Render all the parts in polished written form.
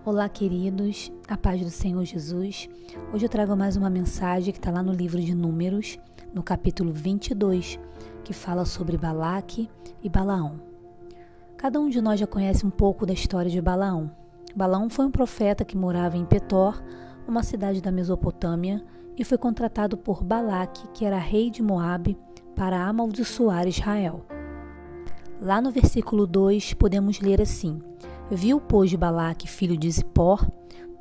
Olá, queridos, a paz do Senhor Jesus. Hoje eu trago mais uma mensagem que está lá no livro de Números, no capítulo 22, que fala sobre Balaque e Balaão. Cada um de nós já conhece um pouco da história de Balaão. Balaão foi um profeta que morava em Petor, uma cidade da Mesopotâmia, e foi contratado por Balaque, que era rei de Moabe, para amaldiçoar Israel. Lá no versículo 2 podemos ler assim: Viu, pois, Balaque, filho de Zippor,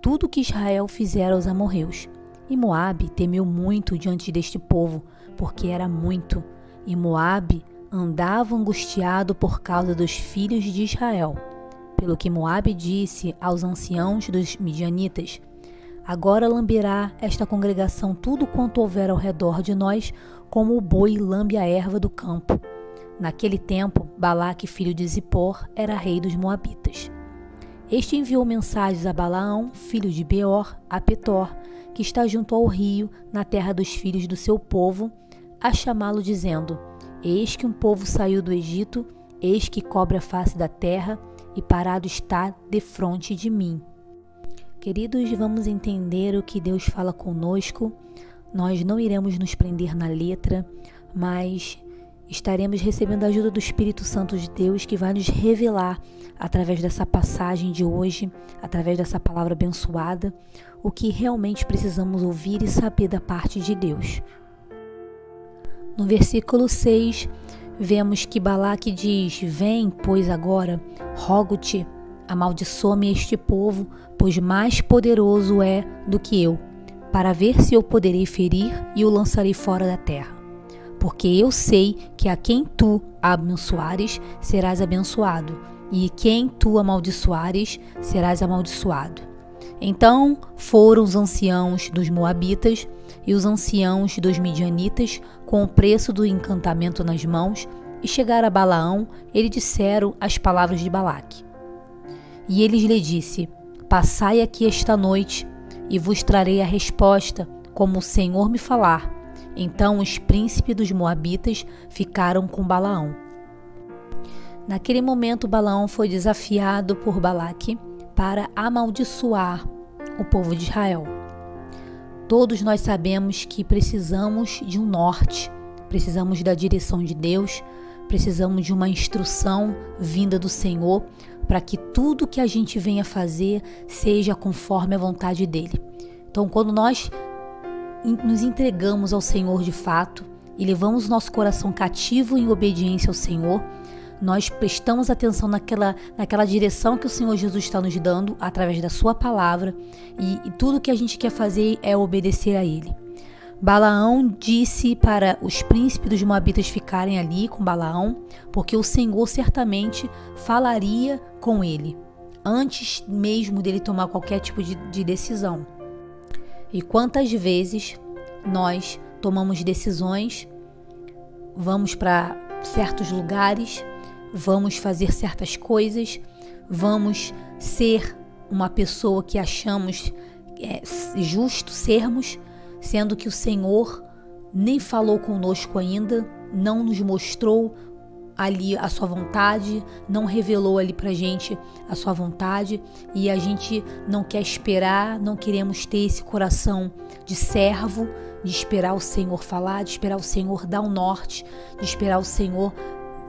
tudo que Israel fizera aos amorreus. E Moabe temeu muito diante deste povo, porque era muito. E Moabe andava angustiado por causa dos filhos de Israel. Pelo que Moabe disse aos anciãos dos midianitas: Agora lamberá esta congregação tudo quanto houver ao redor de nós, como o boi lambe a erva do campo. Naquele tempo, Balaque, filho de Zippor, era rei dos Moabitas. Este enviou mensagens a Balaão, filho de Beor, a Petor, que está junto ao rio, na terra dos filhos do seu povo, a chamá-lo, dizendo: Eis que um povo saiu do Egito, eis que cobre a face da terra, e parado está defronte de mim. Queridos, vamos entender o que Deus fala conosco. Nós não iremos nos prender na letra, mas estaremos recebendo a ajuda do Espírito Santo de Deus, que vai nos revelar, através dessa passagem de hoje, através dessa palavra abençoada, o que realmente precisamos ouvir e saber da parte de Deus. No versículo 6, vemos que Balaque diz: Vem, pois agora, rogo-te, amaldiçoa-me este povo, pois mais poderoso é do que eu, para ver se eu poderei ferir e o lançarei fora da terra. Porque eu sei que a quem tu abençoares, serás abençoado, e quem tu amaldiçoares, serás amaldiçoado. Então foram os anciãos dos Moabitas e os anciãos dos Midianitas, com o preço do encantamento nas mãos, e chegaram a Balaão, e lhe disseram as palavras de Balaque. E ele lhe disse: Passai aqui esta noite, e vos trarei a resposta, como o Senhor me falar. Então os príncipes dos Moabitas ficaram com Balaão. Naquele momento, Balaão foi desafiado por Balaque para amaldiçoar o povo de Israel. Todos nós sabemos que precisamos de um norte, precisamos da direção de Deus, precisamos de uma instrução vinda do Senhor para que tudo que a gente venha fazer seja conforme a vontade dele. Então, quando nós nos entregamos ao Senhor de fato e levamos nosso coração cativo em obediência ao Senhor, nós prestamos atenção naquela direção que o Senhor Jesus está nos dando através da sua palavra, e tudo que a gente quer fazer é obedecer a ele. Balaão disse para os príncipes dos Moabitas ficarem ali com Balaão, porque o Senhor certamente falaria com ele, antes mesmo dele tomar qualquer tipo de decisão. E quantas vezes nós tomamos decisões, vamos para certos lugares, vamos fazer certas coisas, vamos ser uma pessoa que achamos justo sermos, sendo que o Senhor nem falou conosco ainda, não nos mostrou ali a sua vontade, não revelou ali pra gente a sua vontade, e a gente não quer esperar, não queremos ter esse coração de servo, de esperar o Senhor falar, de esperar o Senhor dar o norte, de esperar o Senhor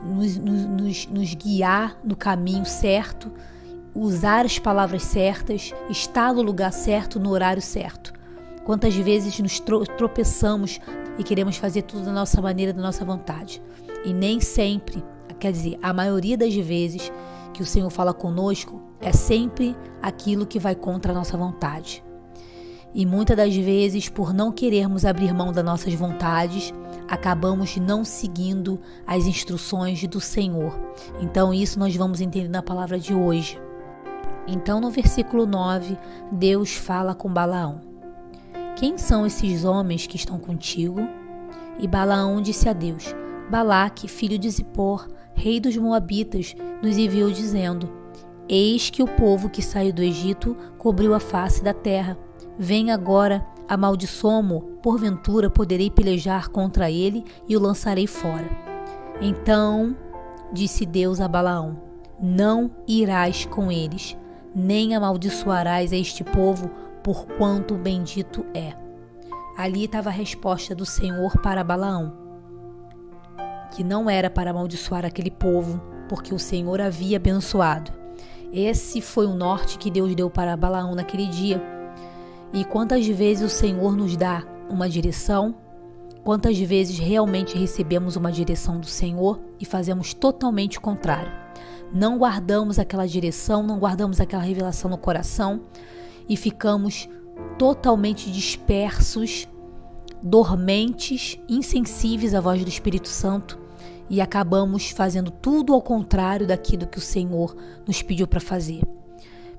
nos guiar no caminho certo, usar as palavras certas, estar no lugar certo, no horário certo. Quantas vezes nos tropeçamos e queremos fazer tudo da nossa maneira, da nossa vontade. E nem sempre, quer dizer, a maioria das vezes que o Senhor fala conosco é sempre aquilo que vai contra a nossa vontade. E muitas das vezes, por não querermos abrir mão das nossas vontades, acabamos não seguindo as instruções do Senhor. Então isso nós vamos entender na palavra de hoje. Então no versículo 9, Deus fala com Balaão: Quem são esses homens que estão contigo? E Balaão disse a Deus: Balaque, filho de Zippor, rei dos Moabitas, nos enviou dizendo: Eis que o povo que saiu do Egito cobriu a face da terra. Vem agora, amaldiçoa-mo, porventura poderei pelejar contra ele e o lançarei fora. Então disse Deus a Balaão: Não irás com eles, nem amaldiçoarás a este povo, porquanto bendito é. Ali estava a resposta do Senhor para Balaão, que não era para amaldiçoar aquele povo, porque o Senhor havia abençoado. Esse foi o norte que Deus deu para Balaão naquele dia. E quantas vezes o Senhor nos dá uma direção, quantas vezes realmente recebemos uma direção do Senhor e fazemos totalmente o contrário. Não guardamos aquela direção, não guardamos aquela revelação no coração e ficamos totalmente dispersos, dormentes, insensíveis à voz do Espírito Santo e acabamos fazendo tudo ao contrário daquilo que o Senhor nos pediu para fazer.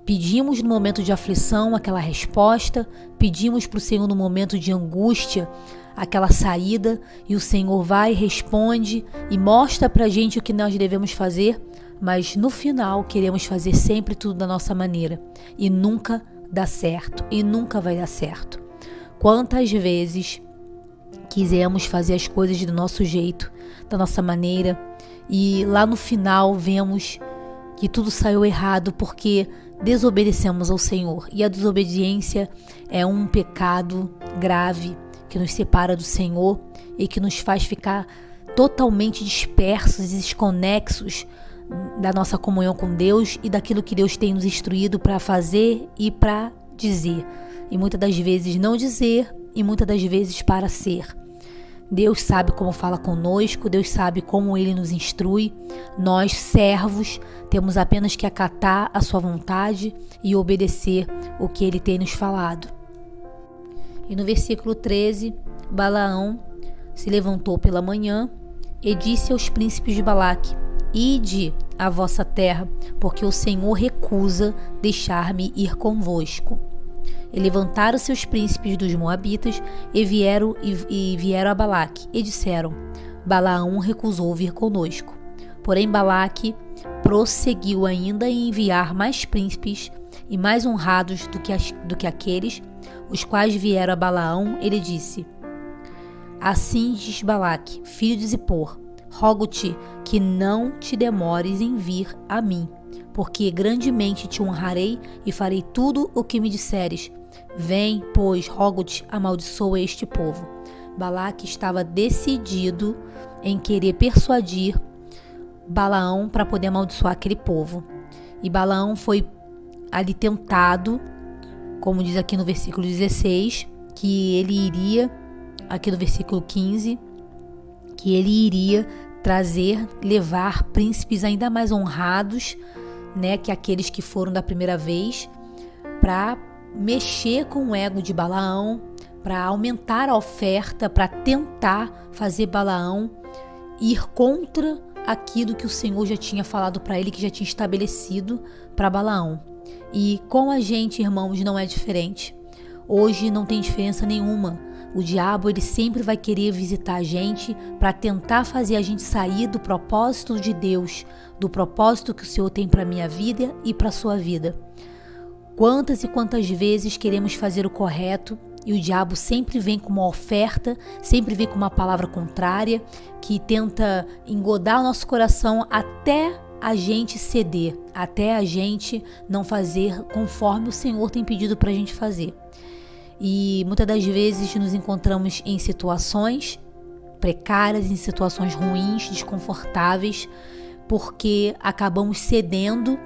Pedimos no momento de aflição aquela resposta, pedimos para o Senhor no momento de angústia aquela saída e o Senhor vai, responde e mostra para a gente o que nós devemos fazer, mas no final queremos fazer sempre tudo da nossa maneira e nunca dá certo e nunca vai dar certo. Quantas vezes quisemos fazer as coisas do nosso jeito, da nossa maneira e lá no final vemos que tudo saiu errado porque desobedecemos ao Senhor. E a desobediência é um pecado grave que nos separa do Senhor e que nos faz ficar totalmente dispersos e desconexos da nossa comunhão com Deus e daquilo que Deus tem nos instruído para fazer e para dizer. E muitas das vezes não dizer e muitas das vezes para ser. Deus sabe como fala conosco, Deus sabe como Ele nos instrui. Nós, servos, temos apenas que acatar a sua vontade e obedecer o que Ele tem nos falado. E no versículo 13, Balaão se levantou pela manhã e disse aos príncipes de Balaque: Ide à vossa terra, porque o Senhor recusa deixar-me ir convosco. E levantaram seus príncipes dos Moabitas e vieram a Balaque e disseram: Balaão recusou vir conosco. Porém Balaque prosseguiu ainda em enviar mais príncipes e mais honrados do que aqueles, os quais vieram a Balaão. Ele disse: Assim diz Balaque, filho de Zippor: Rogo-te que não te demores em vir a mim, porque grandemente te honrarei e farei tudo o que me disseres. Vem, pois, rogo-te, amaldiçoa este povo. Balaque estava decidido em querer persuadir Balaão para poder amaldiçoar aquele povo. E Balaão foi ali tentado, como diz aqui no versículo 16, que ele iria, aqui no versículo 15, que ele iria levar príncipes ainda mais honrados, né, que aqueles que foram da primeira vez, para mexer com o ego de Balaão, para aumentar a oferta, para tentar fazer Balaão ir contra aquilo que o Senhor já tinha falado para ele, que já tinha estabelecido para Balaão. E com a gente, irmãos, não é diferente. Hoje não tem diferença nenhuma. O diabo, ele sempre vai querer visitar a gente para tentar fazer a gente sair do propósito de Deus, do propósito que o Senhor tem para a minha vida e para a sua vida. Quantas e quantas vezes queremos fazer o correto e o diabo sempre vem com uma oferta, sempre vem com uma palavra contrária, que tenta engodar o nosso coração até a gente ceder, até a gente não fazer conforme o Senhor tem pedido para a gente fazer. E muitas das vezes nos encontramos em situações precárias, em situações ruins, desconfortáveis, porque acabamos cedendo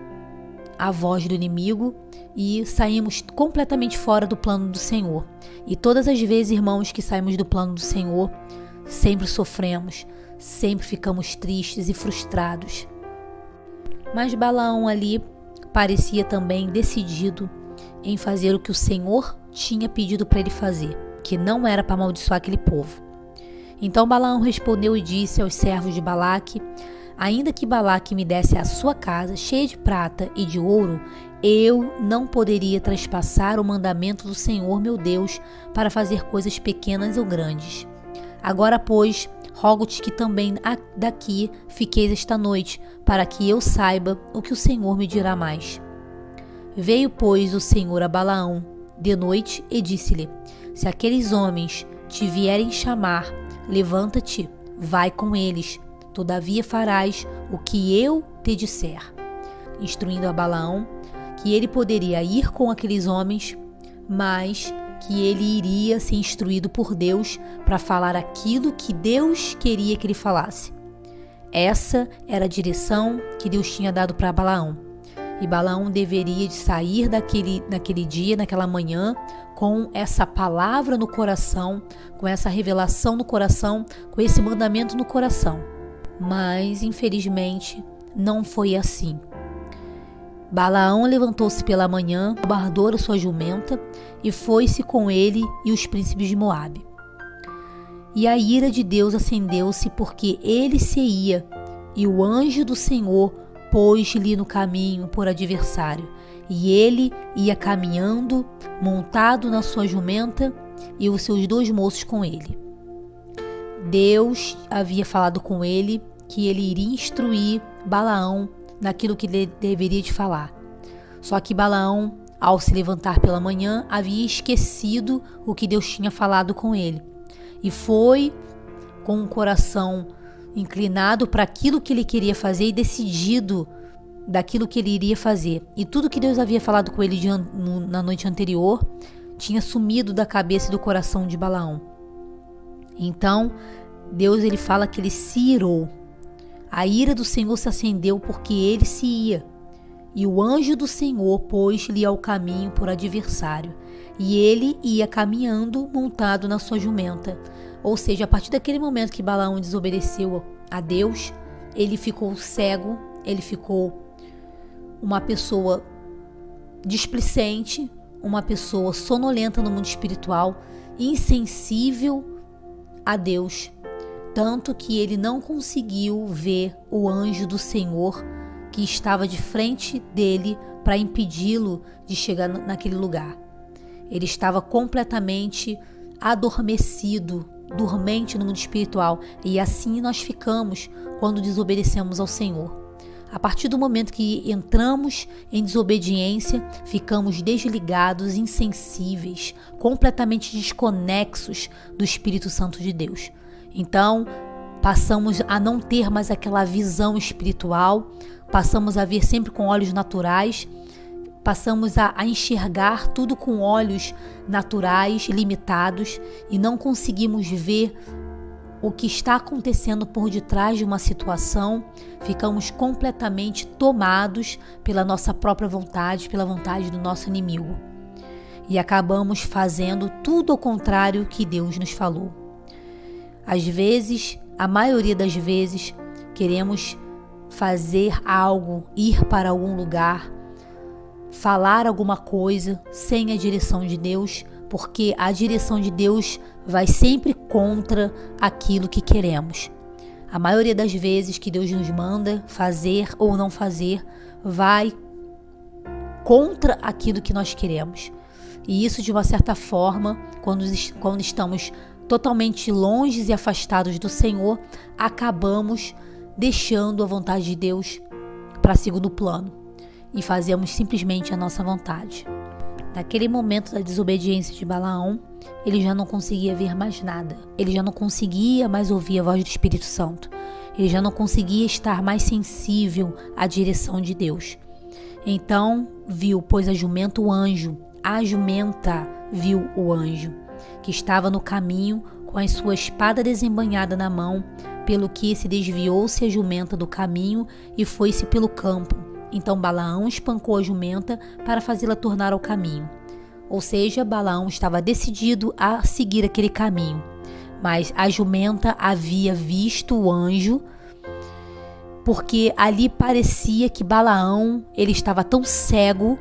à voz do inimigo e saímos completamente fora do plano do Senhor. E todas as vezes, irmãos, que saímos do plano do Senhor, sempre sofremos, sempre ficamos tristes e frustrados. Mas Balaão ali parecia também decidido em fazer o que o Senhor tinha pedido para ele fazer, que não era para amaldiçoar aquele povo. Então Balaão respondeu e disse aos servos de Balaque: Ainda que Balaque me desse a sua casa cheia de prata e de ouro, eu não poderia traspassar o mandamento do Senhor meu Deus para fazer coisas pequenas ou grandes. Agora, pois, rogo-te que também daqui fiqueis esta noite, para que eu saiba o que o Senhor me dirá mais. Veio, pois, o Senhor a Balaão de noite e disse-lhe: Se aqueles homens te vierem chamar, levanta-te, vai com eles. Todavia farás o que eu te disser. Instruindo a Balaão que ele poderia ir com aqueles homens, mas que ele iria ser instruído por Deus para falar aquilo que Deus queria que ele falasse. Essa era a direção que Deus tinha dado para Balaão. E Balaão deveria de sair naquele dia, naquela manhã, com essa palavra no coração, com essa revelação no coração, com esse mandamento no coração. Mas, infelizmente, não foi assim. Balaão levantou-se pela manhã, bardou a sua jumenta e foi-se com ele e os príncipes de Moabe. E a ira de Deus acendeu-se porque ele se ia, e o anjo do Senhor pôs-lhe no caminho por adversário. E ele ia caminhando, montado na sua jumenta, e os seus 2 moços com ele. Deus havia falado com ele que ele iria instruir Balaão naquilo que ele deveria de falar. Só que Balaão, ao se levantar pela manhã, havia esquecido o que Deus tinha falado com ele. E foi com o coração inclinado para aquilo que ele queria fazer e decidido daquilo que ele iria fazer. E tudo que Deus havia falado com ele na noite anterior tinha sumido da cabeça e do coração de Balaão. Então, Deus ele fala que ele se irou. A ira do Senhor se acendeu porque ele se ia. E o anjo do Senhor pôs-lhe ao caminho por adversário. E ele ia caminhando montado na sua jumenta. Ou seja, a partir daquele momento que Balaão desobedeceu a Deus, ele ficou cego, ele ficou uma pessoa displicente, uma pessoa sonolenta no mundo espiritual, insensível a Deus. Tanto que ele não conseguiu ver o anjo do Senhor que estava de frente dele para impedi-lo de chegar naquele lugar. Ele estava completamente adormecido, dormente no mundo espiritual, e assim nós ficamos quando desobedecemos ao Senhor. A partir do momento que entramos em desobediência, ficamos desligados, insensíveis, completamente desconexos do Espírito Santo de Deus. Então, passamos a não ter mais aquela visão espiritual, passamos a ver sempre com olhos naturais, passamos a enxergar tudo com olhos naturais, limitados, e não conseguimos ver o que está acontecendo por detrás de uma situação. Ficamos completamente tomados pela nossa própria vontade, pela vontade do nosso inimigo. E acabamos fazendo tudo ao contrário que Deus nos falou. Às vezes, a maioria das vezes, queremos fazer algo, ir para algum lugar, falar alguma coisa sem a direção de Deus, porque a direção de Deus vai sempre contra aquilo que queremos. A maioria das vezes que Deus nos manda fazer ou não fazer, vai contra aquilo que nós queremos. E isso, de uma certa forma, quando estamos totalmente longe e afastados do Senhor, acabamos deixando a vontade de Deus para segundo plano e fazemos simplesmente a nossa vontade. Naquele momento da desobediência de Balaão, ele já não conseguia ver mais nada. Ele já não conseguia mais ouvir a voz do Espírito Santo. Ele já não conseguia estar mais sensível à direção de Deus. Então viu, pois a jumenta, o anjo. A jumenta viu o anjo, que estava no caminho com a sua espada desembainhada na mão, pelo que se desviou-se a jumenta do caminho e foi-se pelo campo. Então Balaão espancou a jumenta para fazê-la tornar ao caminho. Ou seja, Balaão estava decidido a seguir aquele caminho. Mas a jumenta havia visto o anjo, porque ali parecia que Balaão ele estava tão cego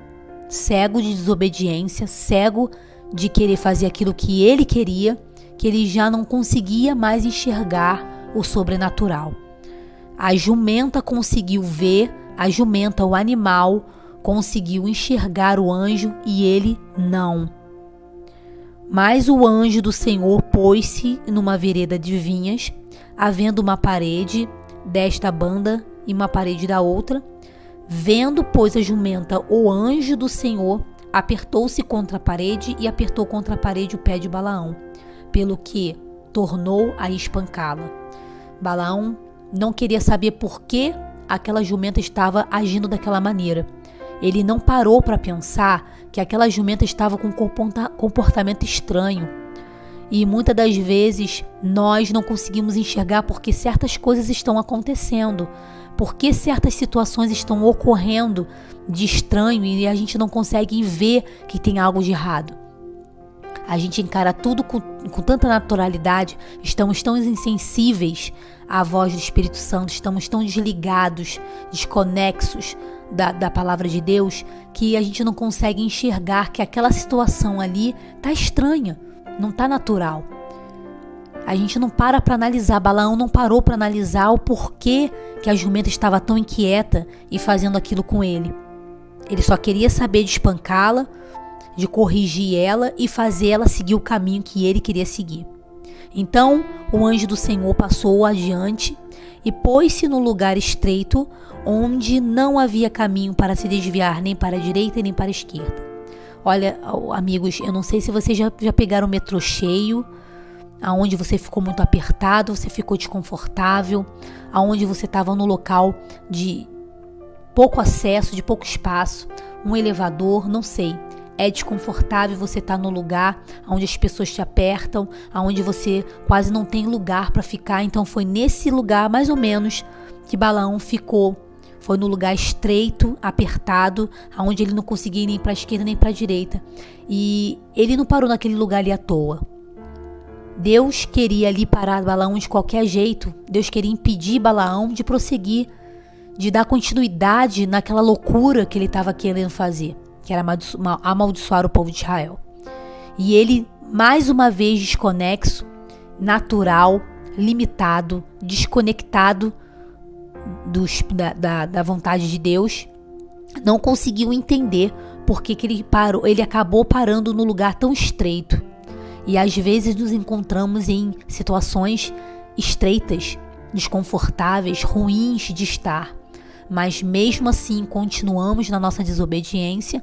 de desobediência, cego de querer fazer aquilo que ele queria, que ele já não conseguia mais enxergar o sobrenatural. A jumenta conseguiu ver, a jumenta, o animal, conseguiu enxergar o anjo e ele não. Mas o anjo do Senhor pôs-se numa vereda de vinhas, havendo uma parede desta banda e uma parede da outra. Vendo, pois, a jumenta o anjo do Senhor, apertou-se contra a parede e apertou contra a parede o pé de Balaão, pelo que tornou a espancá-la. Balaão não queria saber por que aquela jumenta estava agindo daquela maneira. Ele não parou para pensar que aquela jumenta estava com um comportamento estranho. E muitas das vezes nós não conseguimos enxergar porque certas coisas estão acontecendo, porque certas situações estão ocorrendo de estranho e a gente não consegue ver que tem algo de errado. A gente encara tudo com tanta naturalidade, estamos tão insensíveis à voz do Espírito Santo, estamos tão desligados, desconexos da palavra de Deus, que a gente não consegue enxergar que aquela situação ali está estranha, não está natural. A gente não para analisar, Balaão não parou para analisar o porquê que a jumenta estava tão inquieta e fazendo aquilo com ele. Ele só queria saber de espancá-la, de corrigir ela e fazer ela seguir o caminho que ele queria seguir. Então o anjo do Senhor passou adiante e pôs-se no lugar estreito, onde não havia caminho para se desviar nem para a direita nem para a esquerda. Olha, amigos, eu não sei se vocês já pegaram o metrô cheio, aonde você ficou muito apertado, você ficou desconfortável, aonde você estava no local de pouco acesso, de pouco espaço, um elevador, não sei. É desconfortável você estar no lugar onde as pessoas te apertam, onde você quase não tem lugar para ficar. Então foi nesse lugar, mais ou menos, que Balaão ficou. Foi no lugar estreito, apertado, onde ele não conseguia ir nem para a esquerda nem para a direita. E ele não parou naquele lugar ali à toa. Deus queria ali parar Balaão de qualquer jeito. Deus queria impedir Balaão de prosseguir, de dar continuidade naquela loucura que ele estava querendo fazer, que era amaldiçoar o povo de Israel. E ele, mais uma vez desconexo, natural, limitado, desconectado da vontade de Deus, não conseguiu entender por que ele acabou parando no lugar tão estreito. E às vezes nos encontramos em situações estreitas, desconfortáveis, ruins de estar. Mas mesmo assim continuamos na nossa desobediência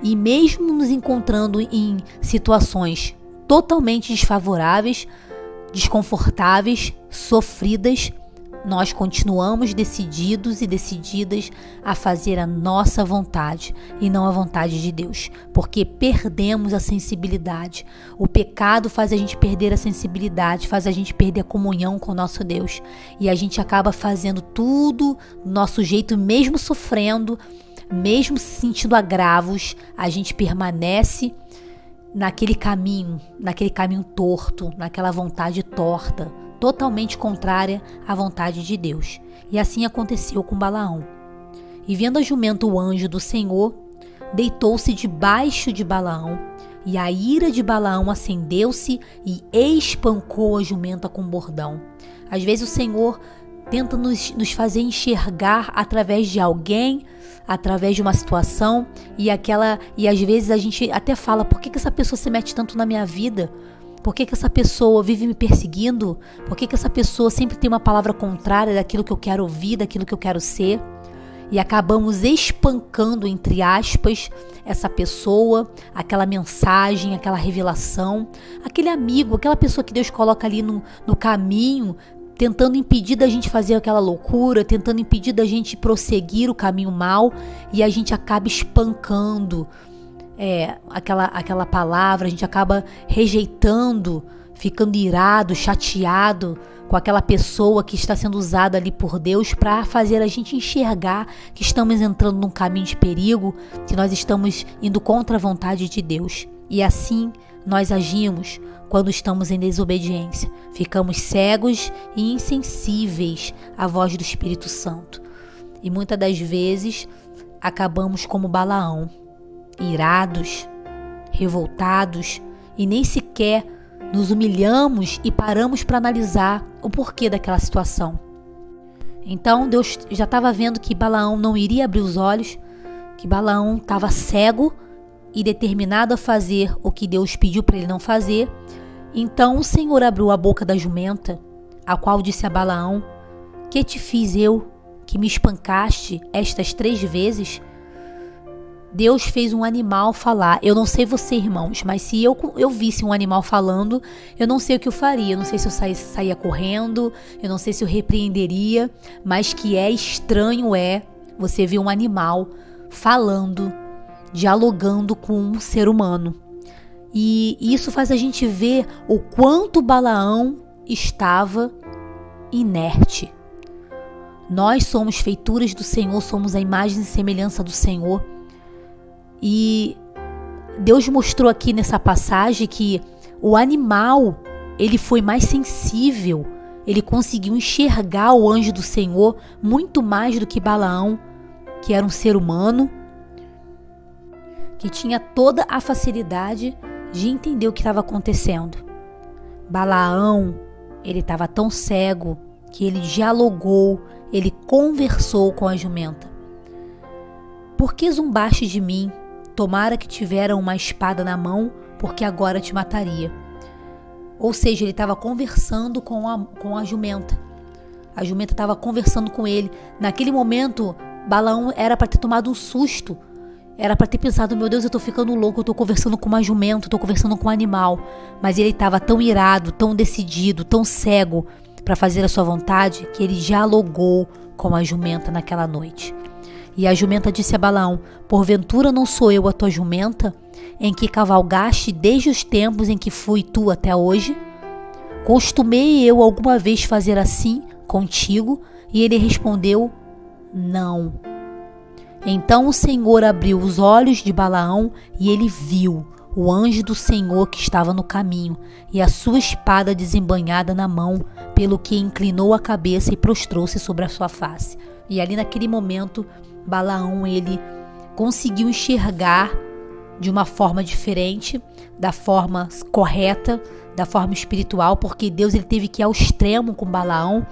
e mesmo nos encontrando em situações totalmente desfavoráveis, desconfortáveis, sofridas, nós continuamos decididos e decididas a fazer a nossa vontade e não a vontade de Deus, porque perdemos a sensibilidade. O pecado faz a gente perder a sensibilidade, faz a gente perder a comunhão com o nosso Deus, e a gente acaba fazendo tudo do nosso jeito, mesmo sofrendo, mesmo sentindo agravos, a gente permanece naquele caminho torto, naquela vontade torta, totalmente contrária à vontade de Deus. E assim aconteceu com Balaão. E vendo a jumenta o anjo do Senhor, deitou-se debaixo de Balaão, e a ira de Balaão acendeu-se e espancou a jumenta com bordão. Às vezes o Senhor tenta nos fazer enxergar através de alguém, através de uma situação, e às vezes a gente até fala: por que essa pessoa se mete tanto na minha vida? Por que essa pessoa vive me perseguindo? Por que essa pessoa sempre tem uma palavra contrária daquilo que eu quero ouvir, daquilo que eu quero ser? E acabamos espancando, entre aspas, essa pessoa, aquela mensagem, aquela revelação, aquele amigo, aquela pessoa que Deus coloca ali no caminho, tentando impedir da gente fazer aquela loucura, tentando impedir da gente prosseguir o caminho mal, e a gente acaba espancando aquela palavra, a gente acaba rejeitando, ficando irado, chateado com aquela pessoa que está sendo usada ali por Deus para fazer a gente enxergar que estamos entrando num caminho de perigo, que nós estamos indo contra a vontade de Deus. E assim nós agimos quando estamos em desobediência. Ficamos cegos e insensíveis à voz do Espírito Santo. E muitas das vezes acabamos como Balaão, irados, revoltados, e nem sequer nos humilhamos e paramos para analisar o porquê daquela situação. Então Deus já estava vendo que Balaão não iria abrir os olhos, que Balaão estava cego e determinado a fazer o que Deus pediu para ele não fazer. Então o Senhor abriu a boca da jumenta, a qual disse a Balaão: que te fiz eu, que me espancaste estas 3 vezes? Deus fez um animal falar. Eu não sei você, irmãos, mas se eu visse um animal falando, eu não sei o que eu faria. Eu não sei se eu saía correndo, eu não sei se eu repreenderia, mas que é estranho você ver um animal falando, dialogando com um ser humano. E isso faz a gente ver o quanto Balaão estava inerte. Nós somos feituras do Senhor, somos a imagem e semelhança do Senhor. E Deus mostrou aqui nessa passagem que o animal, ele foi mais sensível, ele conseguiu enxergar o anjo do Senhor muito mais do que Balaão, que era um ser humano, que tinha toda a facilidade de entender o que estava acontecendo. Balaão, ele estava tão cego que ele dialogou, ele conversou com a jumenta. Por que zombaste de mim? Tomara que tivera uma espada na mão, porque agora te mataria. Ou seja, ele estava conversando com a jumenta. A jumenta estava conversando com ele. Naquele momento, Balaão era para ter tomado um susto. Era para ter pensado, meu Deus, eu estou ficando louco, eu estou conversando com uma jumenta, eu estou conversando com um animal. Mas ele estava tão irado, tão decidido, tão cego para fazer a sua vontade, que ele dialogou com a jumenta naquela noite. E a jumenta disse a Balaão: porventura não sou eu a tua jumenta, em que cavalgaste desde os tempos em que fui tu até hoje? Costumei eu alguma vez fazer assim contigo? E ele respondeu: não. Então o Senhor abriu os olhos de Balaão e ele viu o anjo do Senhor que estava no caminho e a sua espada desembainhada na mão, pelo que inclinou a cabeça e prostrou-se sobre a sua face. E ali naquele momento, Balaão, ele conseguiu enxergar de uma forma diferente, da forma correta, da forma espiritual, porque Deus ele teve que ir ao extremo com Balaão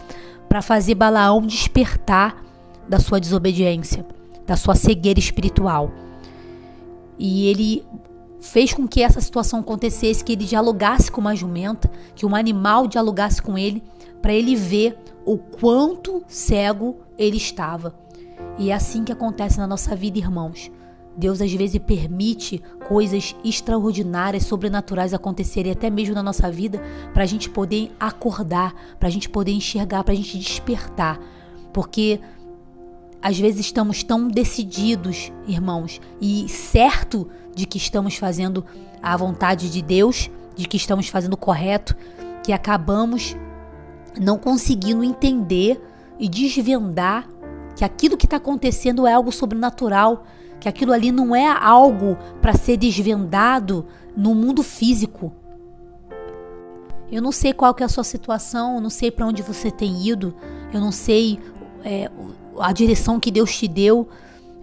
para fazer Balaão despertar da sua desobediência, da sua cegueira espiritual. E ele fez com que essa situação acontecesse, que ele dialogasse com uma jumenta, que um animal dialogasse com ele, para ele ver o quanto cego ele estava. E é assim que acontece na nossa vida, irmãos. Deus às vezes permite coisas extraordinárias, sobrenaturais acontecerem até mesmo na nossa vida, para a gente poder acordar, para a gente poder enxergar, para a gente despertar. Porque às vezes estamos tão decididos, irmãos, e certo de que estamos fazendo a vontade de Deus, de que estamos fazendo o correto, que acabamos não conseguindo entender e desvendar que aquilo que está acontecendo é algo sobrenatural, que aquilo ali não é algo para ser desvendado no mundo físico. Eu não sei qual que é a sua situação, eu não sei para onde você tem ido, eu não sei a direção que Deus te deu,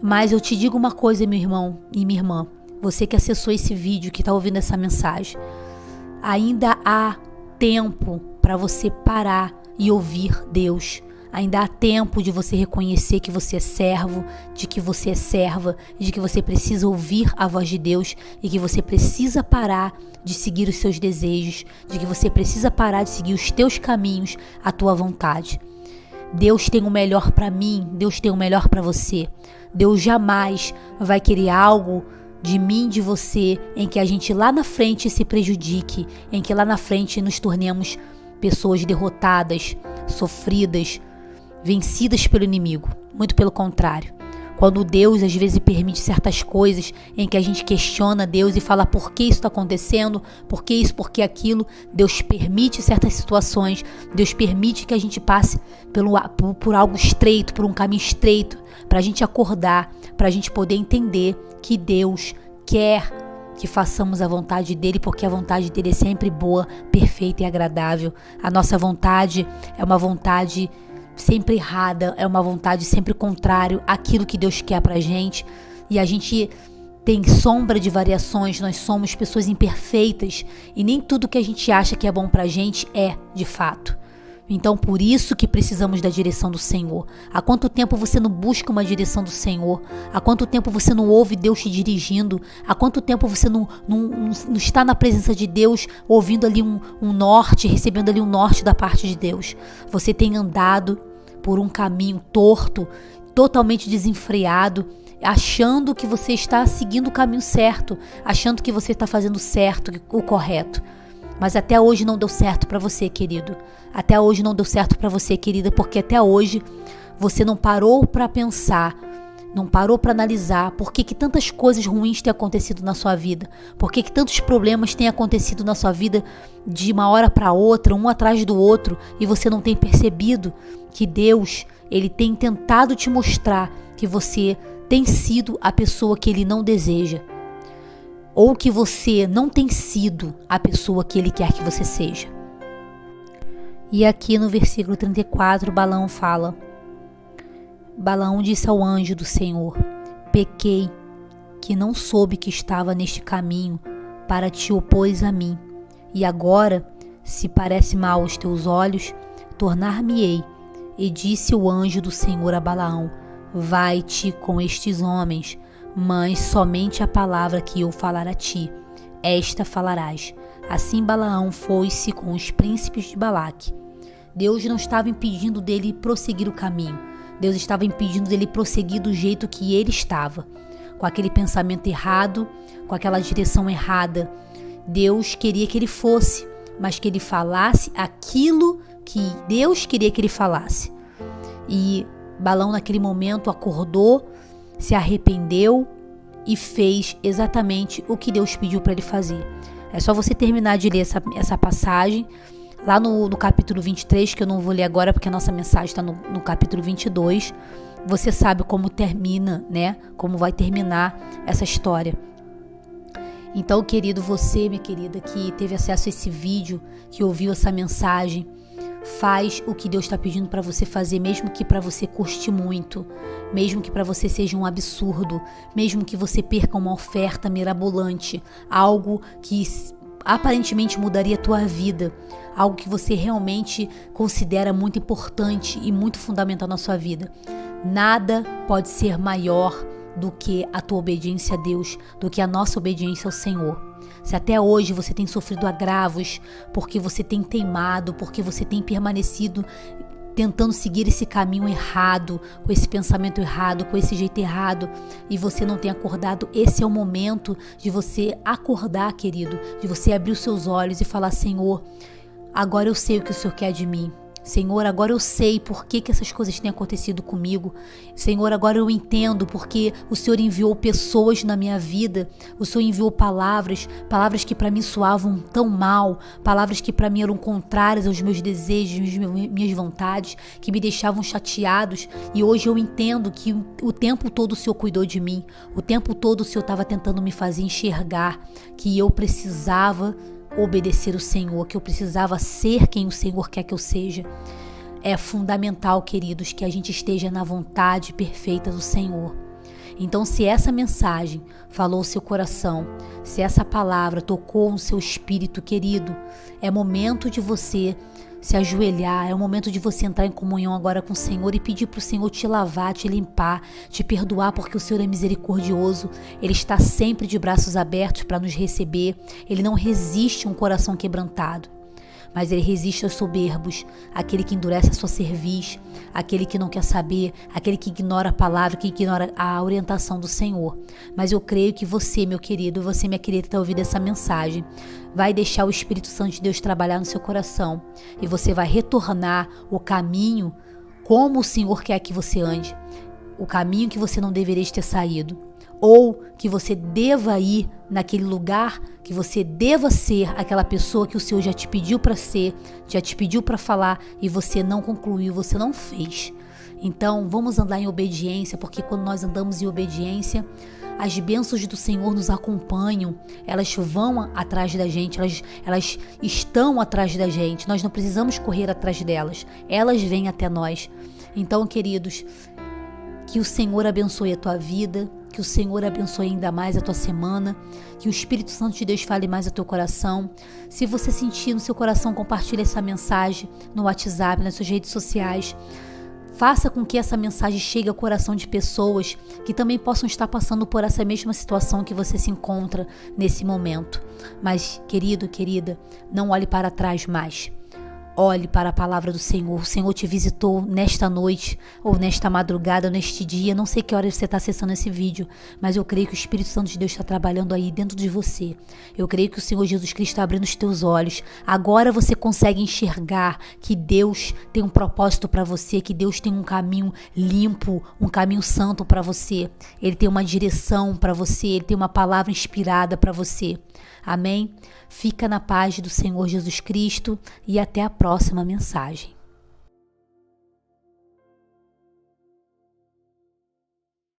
mas eu te digo uma coisa, meu irmão e minha irmã, você que acessou esse vídeo, que está ouvindo essa mensagem, ainda há tempo para você parar e ouvir Deus. Ainda há tempo de você reconhecer que você é servo, de que você é serva, de que você precisa ouvir a voz de Deus e que você precisa parar de seguir os seus desejos, de que você precisa parar de seguir os teus caminhos, a tua vontade. Deus tem o melhor para mim, Deus tem o melhor para você. Deus jamais vai querer algo de mim, de você, em que a gente lá na frente se prejudique, em que lá na frente nos tornemos pessoas derrotadas, sofridas, vencidas pelo inimigo. Muito pelo contrário. Quando Deus às vezes permite certas coisas em que a gente questiona Deus e fala por que isso está acontecendo, por que isso, por que aquilo, Deus permite certas situações, Deus permite que a gente passe por algo estreito, por um caminho estreito, para a gente acordar, para a gente poder entender que Deus quer que façamos a vontade dele, porque a vontade dele é sempre boa, perfeita e agradável. A nossa vontade é uma vontade sempre errada, é uma vontade sempre contrária àquilo que Deus quer pra gente, e a gente tem sombra de variações, nós somos pessoas imperfeitas e nem tudo que a gente acha que é bom pra gente é de fato. Então por isso que precisamos da direção do Senhor. Há quanto tempo você não busca uma direção do Senhor? Há quanto tempo você não ouve Deus te dirigindo? Há quanto tempo você não está na presença de Deus, ouvindo ali um norte, recebendo ali um norte da parte de Deus? Você tem andado por um caminho torto, totalmente desenfreado, achando que você está seguindo o caminho certo, achando que você está fazendo certo, o correto. Mas até hoje não deu certo para você, querido. Até hoje não deu certo para você, querida, porque até hoje você não parou para pensar não parou para analisar por que tantas coisas ruins têm acontecido na sua vida, por que tantos problemas têm acontecido na sua vida de uma hora para outra, um atrás do outro, e você não tem percebido que Deus, Ele tem tentado te mostrar que você tem sido a pessoa que Ele não deseja, ou que você não tem sido a pessoa que Ele quer que você seja. E aqui no versículo 34, Balaão fala: Balaão disse ao anjo do Senhor: pequei, que não soube que estava neste caminho para te opores a mim. E agora, se parece mal aos teus olhos, tornar-me-ei. E disse o anjo do Senhor a Balaão: vai-te com estes homens, mas somente a palavra que eu falar a ti, esta falarás. Assim Balaão foi-se com os príncipes de Balaque. Deus não estava impedindo dele prosseguir o caminho. Deus estava impedindo dele prosseguir do jeito que ele estava, com aquele pensamento errado, com aquela direção errada. Deus queria que ele fosse, mas que ele falasse aquilo que Deus queria que ele falasse. E Balaão naquele momento acordou, se arrependeu e fez exatamente o que Deus pediu para ele fazer. É só você terminar de ler essa passagem lá no capítulo 23, que eu não vou ler agora porque a nossa mensagem está no capítulo 22. Você sabe como termina, né? Como vai terminar essa história. Então, querido, você, minha querida, que teve acesso a esse vídeo, que ouviu essa mensagem, faz o que Deus está pedindo para você fazer, mesmo que para você custe muito, mesmo que para você seja um absurdo, mesmo que você perca uma oferta mirabolante, algo que aparentemente mudaria a tua vida, algo que você realmente considera muito importante e muito fundamental na sua vida. Nada pode ser maior do que a tua obediência a Deus, do que a nossa obediência ao Senhor. Se até hoje você tem sofrido agravos, porque você tem teimado, porque você tem permanecido tentando seguir esse caminho errado, com esse pensamento errado, com esse jeito errado, e você não tem acordado, esse é o momento de você acordar, querido, de você abrir os seus olhos e falar: Senhor, agora eu sei o que o Senhor quer de mim. Senhor, agora eu sei por que essas coisas têm acontecido comigo. Senhor, agora eu entendo porque o Senhor enviou pessoas na minha vida. O Senhor enviou palavras que para mim soavam tão mal, palavras que para mim eram contrárias aos meus desejos, minhas vontades, que me deixavam chateados. E hoje eu entendo que o tempo todo o Senhor cuidou de mim. O tempo todo o Senhor estava tentando me fazer enxergar que eu precisava obedecer o Senhor, que eu precisava ser quem o Senhor quer que eu seja. É fundamental, queridos, que a gente esteja na vontade perfeita do Senhor. Então, se essa mensagem falou o seu coração, se essa palavra tocou no seu espírito, querido, é momento de você se ajoelhar, é o momento de você entrar em comunhão agora com o Senhor e pedir para o Senhor te lavar, te limpar, te perdoar, porque o Senhor é misericordioso. Ele está sempre de braços abertos para nos receber. Ele não resiste a um coração quebrantado, mas ele resiste aos soberbos, aquele que endurece a sua cerviz, aquele que não quer saber, aquele que ignora a palavra, que ignora a orientação do Senhor. Mas eu creio que você, meu querido, você, minha querida, que está ouvindo essa mensagem, vai deixar o Espírito Santo de Deus trabalhar no seu coração e você vai retornar o caminho como o Senhor quer que você ande, o caminho que você não deveria ter saído, ou que você deva ir naquele lugar, que você deva ser aquela pessoa que o Senhor já te pediu para ser, já te pediu para falar e você não concluiu, você não fez. Então vamos andar em obediência, porque quando nós andamos em obediência, as bênçãos do Senhor nos acompanham, elas vão atrás da gente, elas estão atrás da gente, nós não precisamos correr atrás delas, elas vêm até nós. Então, queridos, que o Senhor abençoe a tua vida, que o Senhor abençoe ainda mais a tua semana, que o Espírito Santo de Deus fale mais ao teu coração. Se você sentir no seu coração, compartilhe essa mensagem no WhatsApp, nas suas redes sociais. Faça com que essa mensagem chegue ao coração de pessoas que também possam estar passando por essa mesma situação que você se encontra nesse momento. Mas, querido, querida, não olhe para trás mais. Olhe para a palavra do Senhor. O Senhor te visitou nesta noite, ou nesta madrugada, ou neste dia. Não sei que hora você está acessando esse vídeo, mas eu creio que o Espírito Santo de Deus está trabalhando aí dentro de você. Eu creio que o Senhor Jesus Cristo está abrindo os teus olhos. Agora você consegue enxergar que Deus tem um propósito para você, que Deus tem um caminho limpo, um caminho santo para você. Ele tem uma direção para você, Ele tem uma palavra inspirada para você. Amém? Fica na paz do Senhor Jesus Cristo e até a próxima mensagem.